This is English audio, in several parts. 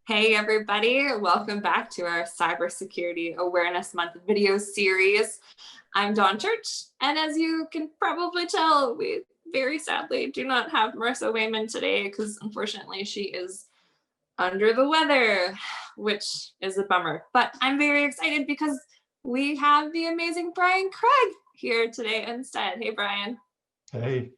Hey everybody, welcome back to our Cybersecurity Awareness Month video series. I'm Dawn Church, and as you can probably tell, we very sadly do not have Marissa Wayman today because unfortunately she is under the weather, which is a bummer. But I'm very excited because we have the amazing Brian Craig here today instead. Hey Brian. Hey.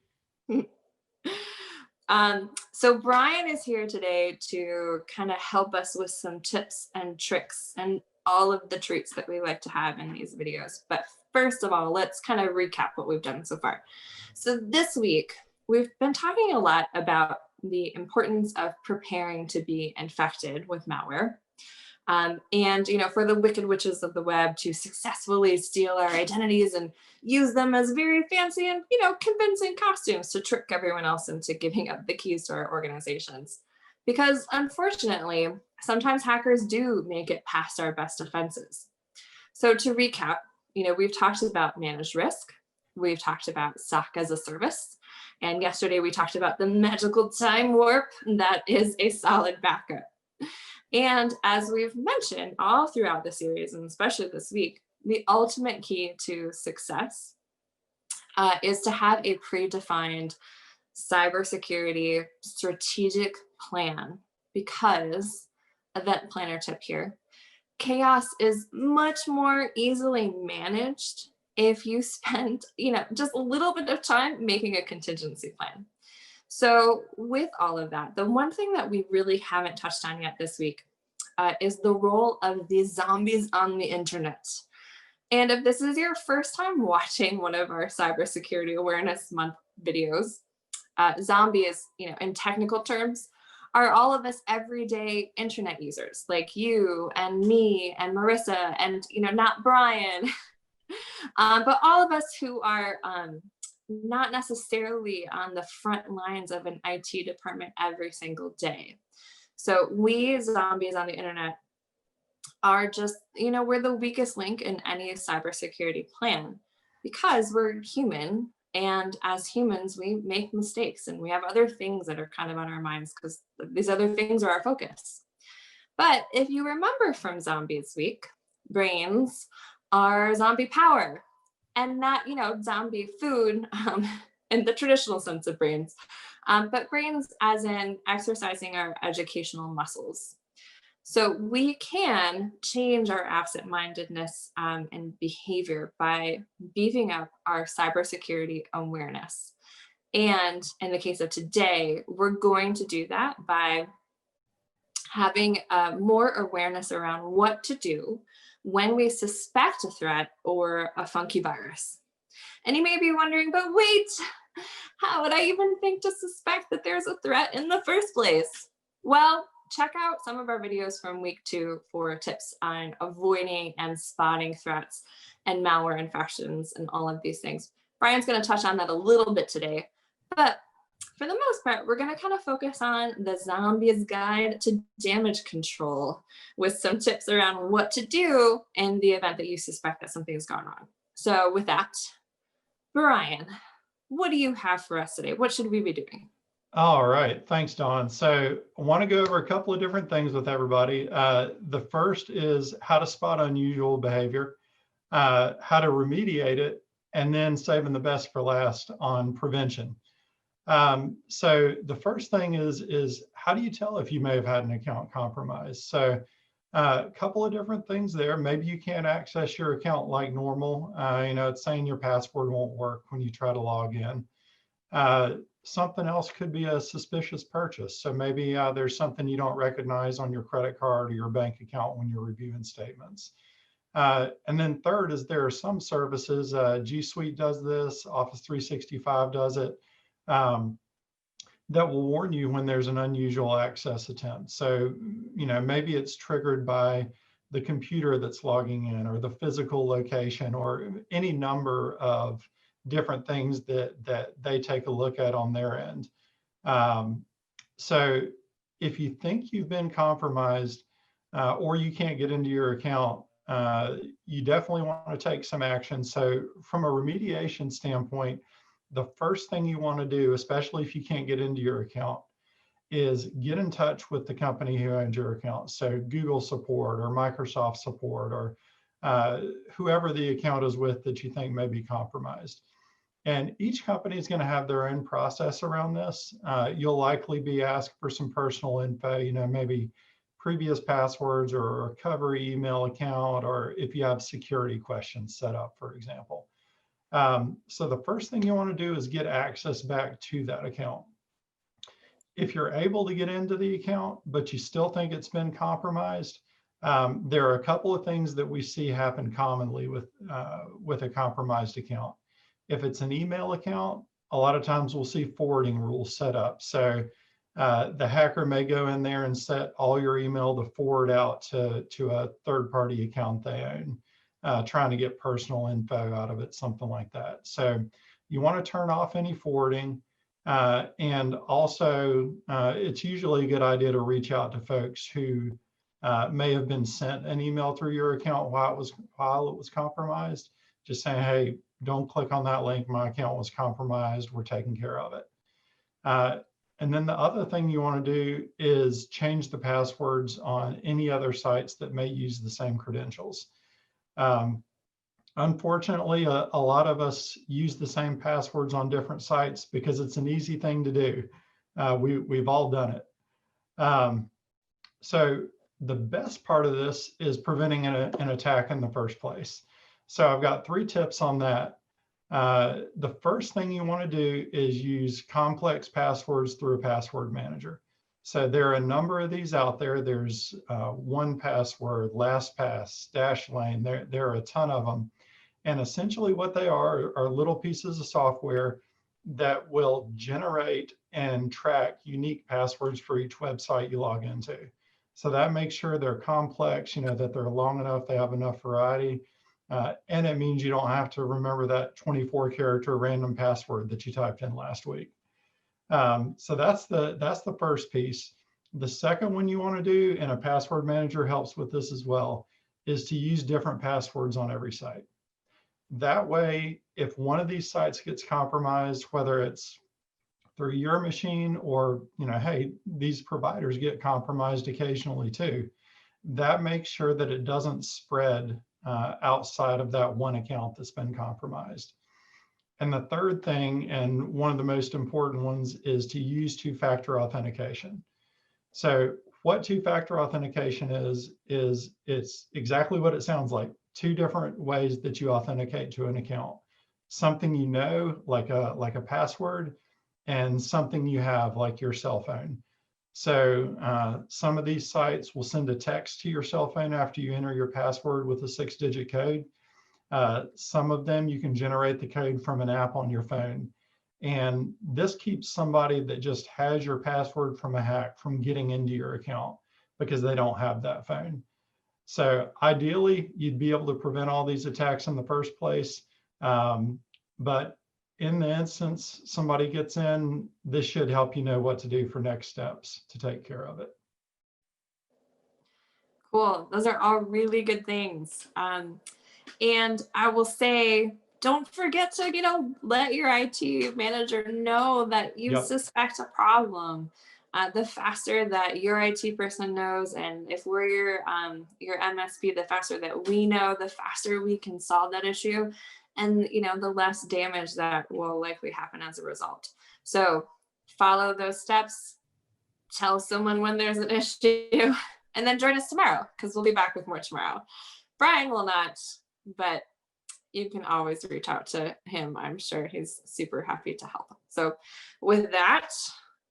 So Brian is here today to kind of help us with some tips and tricks and all of the treats that we like to have in these videos. But first of all, let's kind of recap what we've done so far. So this week, we've been talking a lot about the importance of preparing to be infected with malware. And for the wicked witches of the web to successfully steal our identities and use them as very fancy and convincing costumes to trick everyone else into giving up the keys to our organizations. Because unfortunately, sometimes hackers do make it past our best defenses. So to recap, we've talked about managed risk, we've talked about SOC as a service, and yesterday we talked about the magical time warp that is a solid backup. And as we've mentioned all throughout the series, and especially this week, the ultimate key to success is to have a predefined cybersecurity strategic plan, because event planner tip here, chaos is much more easily managed if you spend just a little bit of time making a contingency plan. So with all of that, the one thing that we really haven't touched on yet this week is the role of the zombies on the internet. And if this is your first time watching one of our Cybersecurity Awareness Month videos, zombies, in technical terms, are all of us everyday internet users like you and me and Marissa and, not Brian, but all of us who are not necessarily on the front lines of an IT department every single day. So we zombies on the internet are just, we're the weakest link in any cybersecurity plan because we're human. And as humans, we make mistakes and we have other things that are kind of on our minds because these other things are our focus. But if you remember from Zombies Week, brains are zombie power, and not, zombie food in the traditional sense of brains, but brains as in exercising our educational muscles. So we can change our absent-mindedness and behavior by beefing up our cybersecurity awareness. And in the case of today, we're going to do that by having more awareness around what to do when we suspect a threat or a funky virus. And you may be wondering, but wait, how would I even think to suspect that there's a threat in the first place? Well, check out some of our videos from week 2 for tips on avoiding and spotting threats and malware infections and all of these things. Brian's going to touch on that a little bit today, but for the most part, we're going to kind of focus on the Zombies Guide to Damage Control with some tips around what to do in the event that you suspect that something's gone wrong. So with that, Brian, what do you have for us today? What should we be doing? All right. Thanks, Dawn. So I want to go over a couple of different things with everybody. The first is how to spot unusual behavior, how to remediate it, and then saving the best for last on prevention. So the first thing is how do you tell if you may have had an account compromised? So a couple of different things there. Maybe you can't access your account like normal. It's saying your password won't work when you try to log in. Something else could be a suspicious purchase. So maybe there's something you don't recognize on your credit card or your bank account when you're reviewing statements. And then third is there are some services, G Suite does this, Office 365 does it, that will warn you when there's an unusual access attempt. So, maybe it's triggered by the computer that's logging in or the physical location or any number of different things that they take a look at on their end. So if you think you've been compromised or you can't get into your account, you definitely want to take some action. So from a remediation standpoint, the first thing you want to do, especially if you can't get into your account, is get in touch with the company who owns your account. So Google support or Microsoft support or whoever the account is with that you think may be compromised. And each company is going to have their own process around this. You'll likely be asked for some personal info, maybe previous passwords or a recovery email account, or if you have security questions set up, for example. So the first thing you want to do is get access back to that account. If you're able to get into the account, but you still think it's been compromised, there are a couple of things that we see happen commonly with a compromised account. If it's an email account, a lot of times we'll see forwarding rules set up. So the hacker may go in there and set all your email to forward out to a third-party account they own, trying to get personal info out of it, something like that. So you want to turn off any forwarding. And also, it's usually a good idea to reach out to folks who may have been sent an email through your account while it was compromised, just saying, hey, don't click on that link. My account was compromised. We're taking care of it. And then the other thing you want to do is change the passwords on any other sites that may use the same credentials. Unfortunately, a lot of us use the same passwords on different sites because it's an easy thing to do. We've all done it. So the best part of this is preventing an attack in the first place. So I've got 3 tips on that. The first thing you want to do is use complex passwords through a password manager. So there are a number of these out there. There's 1Password, LastPass, Dashlane. There are a ton of them. And essentially what they are little pieces of software that will generate and track unique passwords for each website you log into. So that makes sure they're complex, that they're long enough, they have enough variety. And it means you don't have to remember that 24-character random password that you typed in last week. So that's the first piece. The second one you want to do, and a password manager helps with this as well, is to use different passwords on every site. That way, if one of these sites gets compromised, whether it's through your machine or, hey, these providers get compromised occasionally too, that makes sure that it doesn't spread outside of that one account that's been compromised. And the third thing, and one of the most important ones, is to use two-factor authentication. So what two-factor authentication is it's exactly what it sounds like. 2 different ways that you authenticate to an account. Something like a password, and something you have like your cell phone. So some of these sites will send a text to your cell phone after you enter your password with a 6-digit code. Some of them you can generate the code from an app on your phone. And this keeps somebody that just has your password from a hack from getting into your account because they don't have that phone. So ideally, you'd be able to prevent all these attacks in the first place. But in the instance somebody gets in, this should help you know what to do for next steps to take care of it. Cool. Those are all really good things. And I will say, don't forget to, let your IT manager know that you suspect a problem. The faster that your IT person knows, and if we're your MSP, the faster that we know, the faster we can solve that issue, and the less damage that will likely happen as a result. So follow those steps, tell someone when there's an issue, and then join us tomorrow because we'll be back with more tomorrow. Brian will not, but you can always reach out to him. I'm sure he's super happy to help. So with that,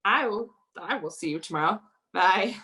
I will see you tomorrow. Bye.